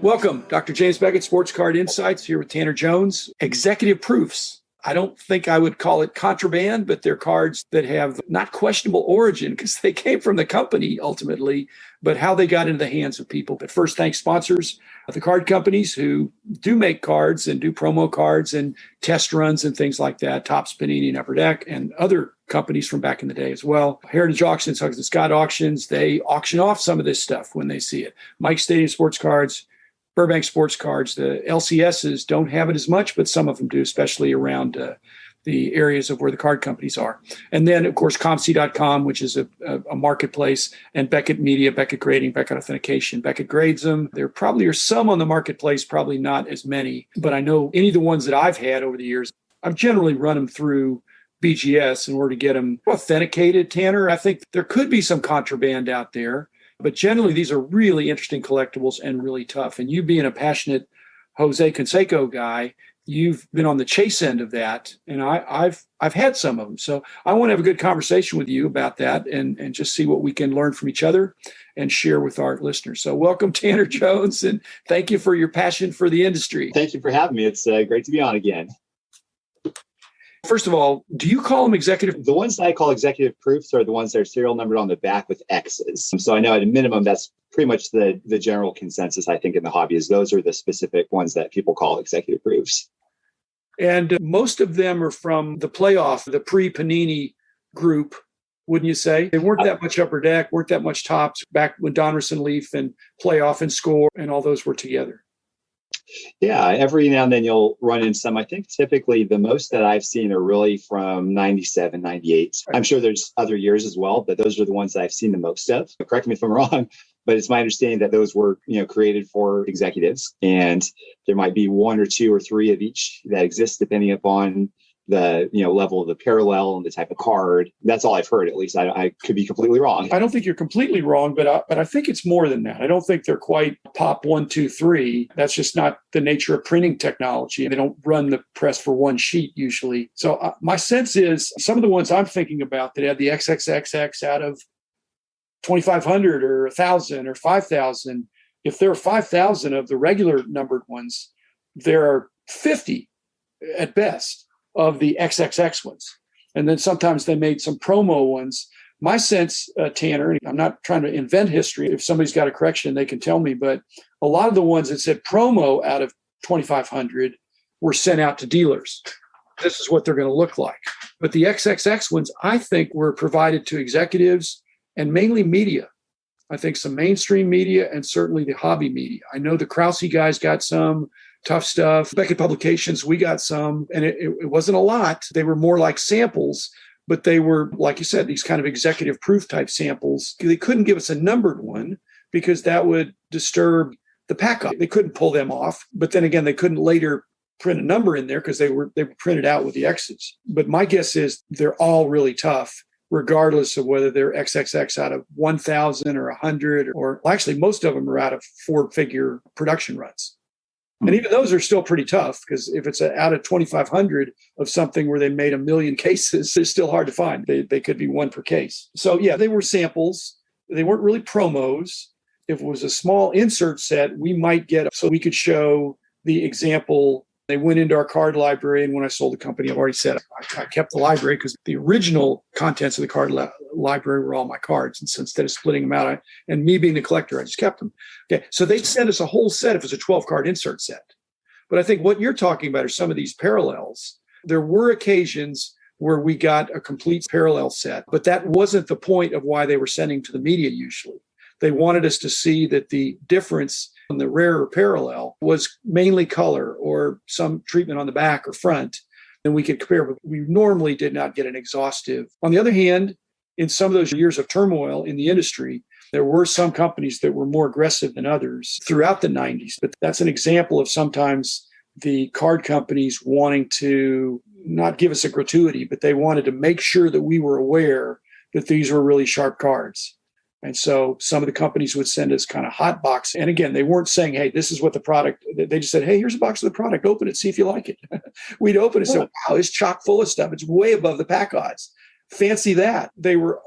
Welcome, Dr. James Beckett, Sports Card Insights, here with Tanner Jones. Executive proofs. I don't think I would call it contraband, but they're cards that have not questionable origin because they came from the company ultimately, but how they got into the hands of people. But first, thanks sponsors, the card companies who do make cards and do promo cards and test runs and things like that. Topps, Panini, and Upper Deck, and other companies from back in the day as well. Heritage Auctions, Hugs and Scott Auctions, they auction off some of this stuff when they see it. Mike Stadium Sports Cards, Burbank Sports Cards, the LCSs don't have it as much, but some of them do, especially around the areas of where the card companies are. And then, of course, ComC.com, which is a marketplace, and Beckett Media, Beckett Grading, Beckett Authentication. Beckett grades them. There probably are some on the marketplace, probably not as many. But I know any of the ones that I've had over the years, I've generally run them through BGS in order to get them authenticated. Tanner, I think there could be some contraband out there. But generally, these are really interesting collectibles and really tough. And you being a passionate Jose Canseco guy, you've been on the chase end of that. And I've had some of them. So I want to have a good conversation with you about that and just see what we can learn from each other and share with our listeners. So welcome, Tanner Jones, and thank you for your passion for the industry. Thank you for having me. It's great to be on again. First of all, do you call them executive? The ones that I call executive proofs are the ones that are serial numbered on the back with X's. So I know at a minimum, that's pretty much the general consensus, I think, in the hobby is those are the specific ones that people call executive proofs. And most of them are from the playoff, the pre-Panini group, wouldn't you say? They weren't that much Upper Deck, weren't that much Topps back when Donruss and Leaf and Playoff and Score and all those were together. Yeah, every now and then you'll run in some. I think typically the most that I've seen are really from 97, 98. I'm sure there's other years as well, but those are the ones that I've seen the most of. Correct me if I'm wrong, but it's my understanding that those were, created for executives, and there might be one or two or three of each that exist depending upon the level of the parallel and the type of card. That's all I've heard, at least. I could be completely wrong. I don't think you're completely wrong, but I think it's more than that. I don't think they're quite pop 1, 2, 3. That's just not the nature of printing technology. They don't run the press for one sheet usually. So my sense is some of the ones I'm thinking about that had the XXXX out of 2,500 or 1,000 or 5,000, if there are 5,000 of the regular numbered ones, there are 50 at best of the XXX ones. And then sometimes they made some promo ones. My sense, Tanner, I'm not trying to invent history. If somebody's got a correction, they can tell me. But a lot of the ones that said promo out of 2,500 were sent out to dealers. This is what they're going to look like. But the XXX ones, I think, were provided to executives and mainly media. I think some mainstream media and certainly the hobby media. I know the Krause guys got some. Tough Stuff, Beckett Publications, we got some, and it wasn't a lot. They were more like samples, but they were, like you said, these kind of executive proof type samples. They couldn't give us a numbered one because that would disturb the pack up. They couldn't pull them off, but then again, they couldn't later print a number in there because they were printed out with the X's. But my guess is they're all really tough, regardless of whether they're XXX out of 1,000 or 100, or actually most of them are out of 4-figure production runs. And even those are still pretty tough because if it's out of 2,500 of something where they made 1 million cases, it's still hard to find. They could be one per case. So yeah, they were samples. They weren't really promos. If it was a small insert set, we might get, so we could show the example. They went into our card library. And when I sold the company, I've already said I kept the library because the original contents of the card library were all my cards. And so instead of splitting them out, and me being the collector, I just kept them. Okay, so they sent us a whole set if it's a 12-card insert set. But I think what you're talking about are some of these parallels. There were occasions where we got a complete parallel set, but that wasn't the point of why they were sending to the media usually. They wanted us to see that the difference in the rarer parallel was mainly color or some treatment on the back or front, and we could compare. But we normally did not get an exhaustive. On the other hand, in some of those years of turmoil in the industry, there were some companies that were more aggressive than others throughout the 90s. But that's an example of sometimes the card companies wanting to not give us a gratuity, but they wanted to make sure that we were aware that these were really sharp cards. And so some of the companies would send us kind of hot box. And again, they weren't saying, hey, this is what the product, they just said, hey, here's a box of the product. Open it, see if you like it. We'd open it and say, wow, it's chock full of stuff. It's way above the pack odds. Fancy that. They were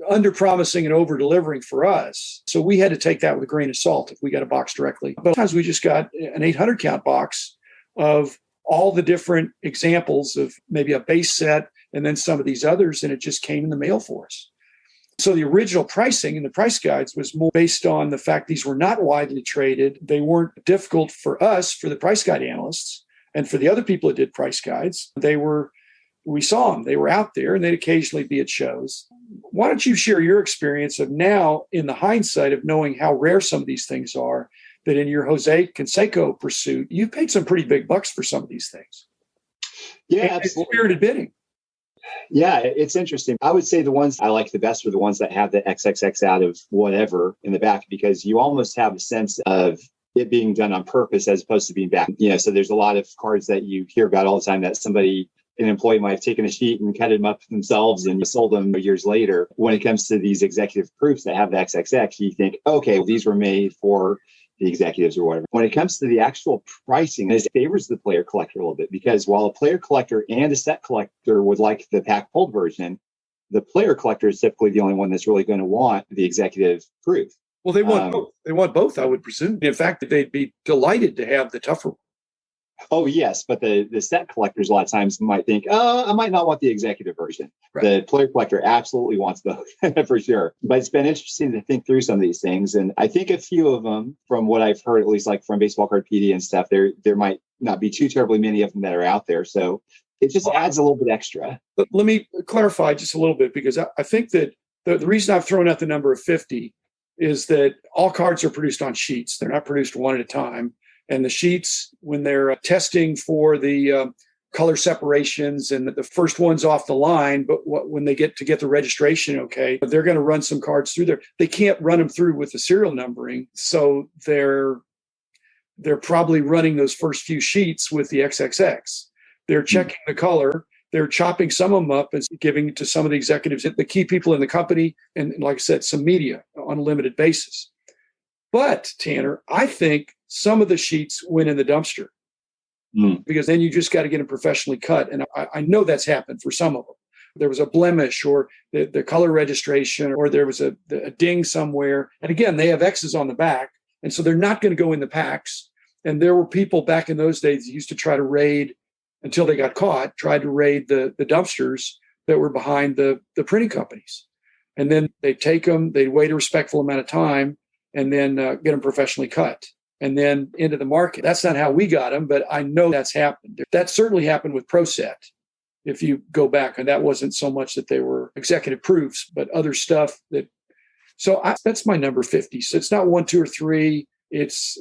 under promising and over delivering for us. So we had to take that with a grain of salt if we got a box directly. But sometimes we just got an 800 count box of all the different examples of maybe a base set and then some of these others, and it just came in the mail for us. So the original pricing and the price guides was more based on the fact these were not widely traded. They weren't difficult for us, for the price guide analysts, and for the other people that did price guides. We saw them. They were out there, and they'd occasionally be at shows. Why don't you share your experience of now, in the hindsight of knowing how rare some of these things are, that in your Jose Canseco pursuit, you paid some pretty big bucks for some of these things. Yeah, and absolutely. Spirited bidding. Yeah, it's interesting. I would say the ones I like the best are the ones that have the XXX out of whatever in the back, because you almost have a sense of it being done on purpose as opposed to being back. So there's a lot of cards that you hear about all the time that an employee might have taken a sheet and cut them up themselves and sold them years later. When it comes to these executive proofs that have the XXX, you think, okay, well, these were made for the executives or whatever. When it comes to the actual pricing, it favors the player collector a little bit, because while a player collector and a set collector would like the pack pulled version, the player collector is typically the only one that's really going to want the executive proof. Well, they want both. They want both, I would presume. In fact, they'd be delighted to have the tougher one. Oh, yes. But the set collectors a lot of times might think, I might not want the executive version. Right. The player collector absolutely wants both for sure. But it's been interesting to think through some of these things. And I think a few of them, from what I've heard, at least like from Baseball Cardpedia and stuff, there might not be too terribly many of them that are out there. So it just adds a little bit extra. But let me clarify just a little bit, because I think that the reason I've thrown out the number of 50 is that all cards are produced on sheets. They're not produced one at a time. And the sheets, when they're testing for the color separations and the first one's off the line, but when they get the registration, okay, they're going to run some cards through there. They can't run them through with the serial numbering. So they're probably running those first few sheets with the XXX. They're checking the color. They're chopping some of them up and giving it to some of the executives, the key people in the company, and like I said, some media on a limited basis. But, Tanner, I think some of the sheets went in the dumpster because then you just got to get them professionally cut. And I know that's happened for some of them. There was a blemish or the color registration, or there was a ding somewhere. And again, they have X's on the back. And so they're not going to go in the packs. And there were people back in those days that used to try to raid, until they got caught, tried to raid the dumpsters that were behind the printing companies. And then they'd take them, they'd wait a respectful amount of time, and then get them professionally cut and then into the market. That's not how we got them, but I know that's happened. That certainly happened with ProSet. If you go back, and that wasn't so much that they were executive proofs, but other stuff that's my number 50. So it's not 1, 2, or 3.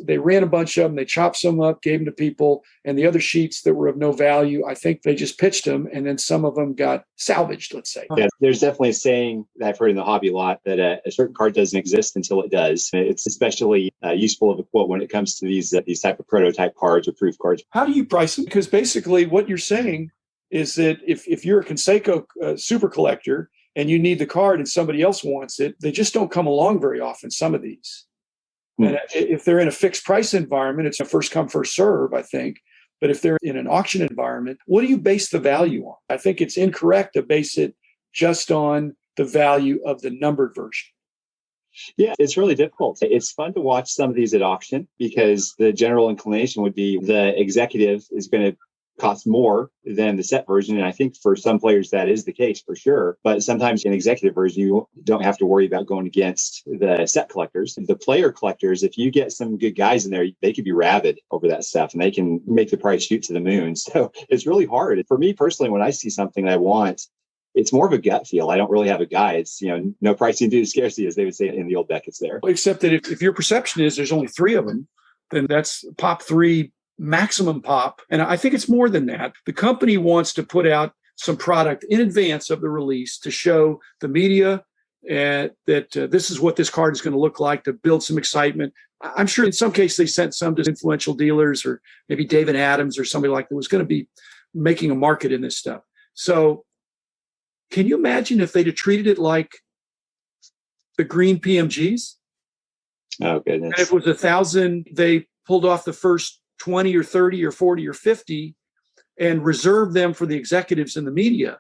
They ran a bunch of them, they chopped some up, gave them to people, and the other sheets that were of no value, I think they just pitched them, and then some of them got salvaged, let's say. Yeah, there's definitely a saying that I've heard in the hobby a lot, that a certain card doesn't exist until it does. It's especially useful of a quote when it comes to these type of prototype cards or proof cards. How do you price them? Because basically what you're saying is that if you're a Canseco super collector and you need the card and somebody else wants it, they just don't come along very often, some of these. And if they're in a fixed price environment, it's a first come, first serve, I think. But if they're in an auction environment, what do you base the value on? I think it's incorrect to base it just on the value of the numbered version. Yeah, it's really difficult. It's fun to watch some of these at auction, because the general inclination would be the executive is going to cost more than the set version. And I think for some players that is the case for sure. But sometimes in executive version, you don't have to worry about going against the set collectors. The player collectors, if you get some good guys in there, they could be rabid over that stuff and they can make the price shoot to the moon. So it's really hard. For me personally, when I see something that I want, it's more of a gut feel. I don't really have a guide. It's, no pricing due to scarcity, as they would say in the old Beckett's there. Except that if your perception is there's only 3 of them, then that's pop 3 maximum pop. And I think it's more than that. The company wants to put out some product in advance of the release to show the media that this is what this card is going to look like, to build some excitement. I'm sure in some cases they sent some to influential dealers, or maybe David Adams or somebody like that was going to be making a market in this stuff. So can you imagine if they'd have treated it like the green PMGs? Oh, goodness. And if it was 1,000, they pulled off the first 20 or 30 or 40 or 50 and reserved them for the executives and the media.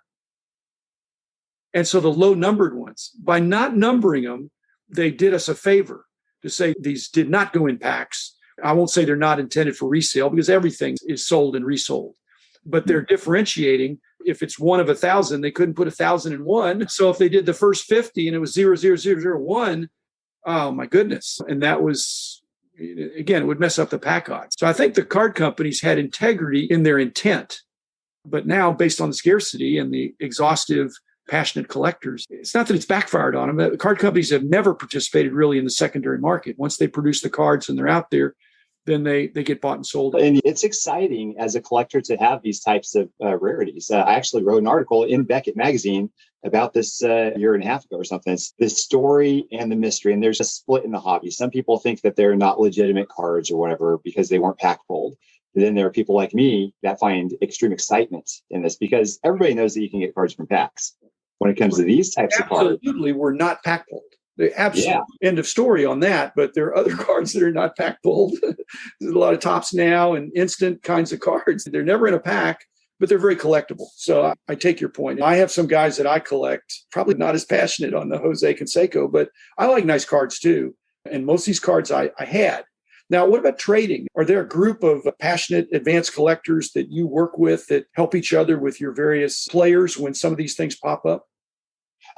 And so the low numbered ones, by not numbering them, they did us a favor to say these did not go in packs. I won't say they're not intended for resale because everything is sold and resold, but they're differentiating. If it's one of 1,000, they couldn't put 1,001. So if they did the first 50 and it was 00001, oh my goodness. And that was, again, it would mess up the pack odds. So I think the card companies had integrity in their intent, but now based on the scarcity and the exhaustive, passionate collectors, it's not that it's backfired on them. The card companies have never participated really in the secondary market. Once they produce the cards and they're out there, then they get bought and sold. And it's exciting as a collector to have these types of rarities. I actually wrote an article in Beckett magazine about this a year and a half ago or something. It's the story and the mystery. And there's a split in the hobby. Some people think that they're not legitimate cards or whatever because they weren't pack pulled. And then there are people like me that find extreme excitement in this because everybody knows that you can get cards from packs. When it comes to these types of cards. Absolutely, we're not pack pulled. Absolutely. Yeah. End of story on that. But there are other cards that are not pack pulled. There's a lot of tops now and instant kinds of cards. They're never in a pack, but they're very collectible. So I take your point. I have some guys that I collect, probably not as passionate on the Jose Canseco, but I like nice cards too. And most of these cards I had. Now, what about trading? Are there a group of passionate advanced collectors that you work with that help each other with your various players when some of these things pop up?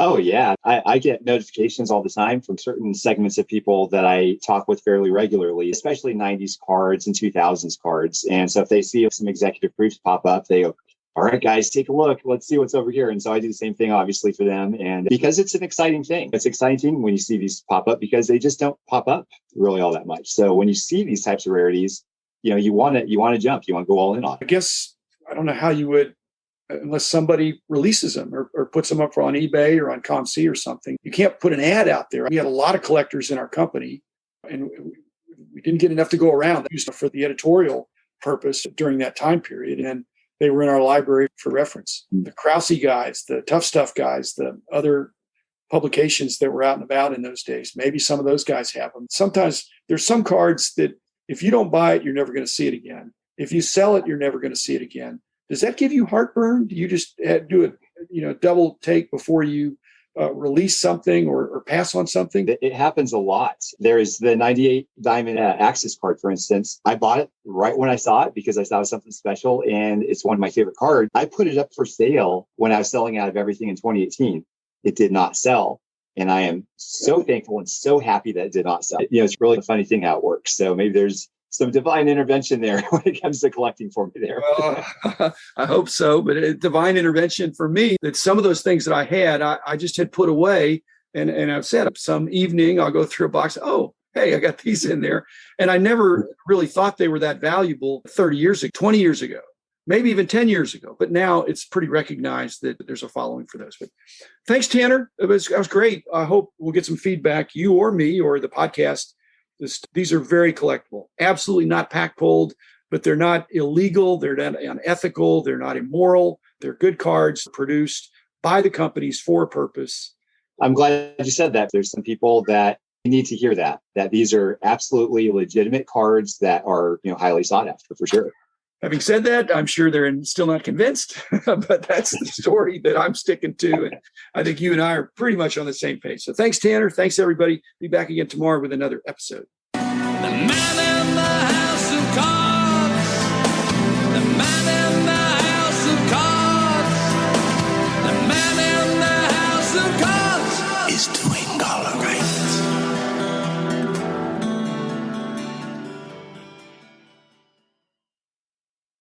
Oh, yeah. I get notifications all the time from certain segments of people that I talk with fairly regularly, especially 90s cards and 2000s cards. And so if they see some executive briefs pop up, they go, all right, guys, take a look. Let's see what's over here. And so I do the same thing, obviously, for them. And because it's an exciting thing, it's exciting when you see these pop up because they just don't pop up really all that much. So when you see these types of rarities, you want to jump. You want to go all in on it. I guess I don't know how you would, unless somebody releases them or puts them up on eBay or on ComC or something. You can't put an ad out there. We had a lot of collectors in our company, and we didn't get enough to go around for the editorial purpose during that time period. And they were in our library for reference. The Krause guys, the Tough Stuff guys, the other publications that were out and about in those days, maybe some of those guys have them. Sometimes there's some cards that if you don't buy it, you're never going to see it again. If you sell it, you're never going to see it again. Does that give you heartburn? Do you just do a double take before you release something or pass on something? It happens a lot. There is the 98 Diamond Axis card, for instance. I bought it right when I saw it because I thought it was something special, and it's one of my favorite cards. I put it up for sale when I was selling out of everything in 2018. It did not sell. And I am so thankful and so happy that it did not sell. It's really a funny thing how it works. So maybe there's some divine intervention there when it comes to collecting for me there. Well, I hope so. But divine intervention for me, that some of those things that I had, I just had put away. And I've said some evening, I'll go through a box. Oh, hey, I got these in there. And I never really thought they were that valuable 30 years ago, 20 years ago, maybe even 10 years ago. But now it's pretty recognized that there's a following for those. But thanks, Tanner. That was great. I hope we'll get some feedback, you or me or the podcast. These are very collectible, absolutely not pack pulled, but they're not illegal. They're not unethical. They're not immoral. They're good cards produced by the companies for a purpose. I'm glad you said that. There's some people that need to hear that these are absolutely legitimate cards that are, highly sought after for sure. Having said that, I'm sure they're still not convinced, but that's the story that I'm sticking to. And I think you and I are pretty much on the same page. So thanks, Tanner. Thanks, everybody. Be back again tomorrow with another episode. The man in the house who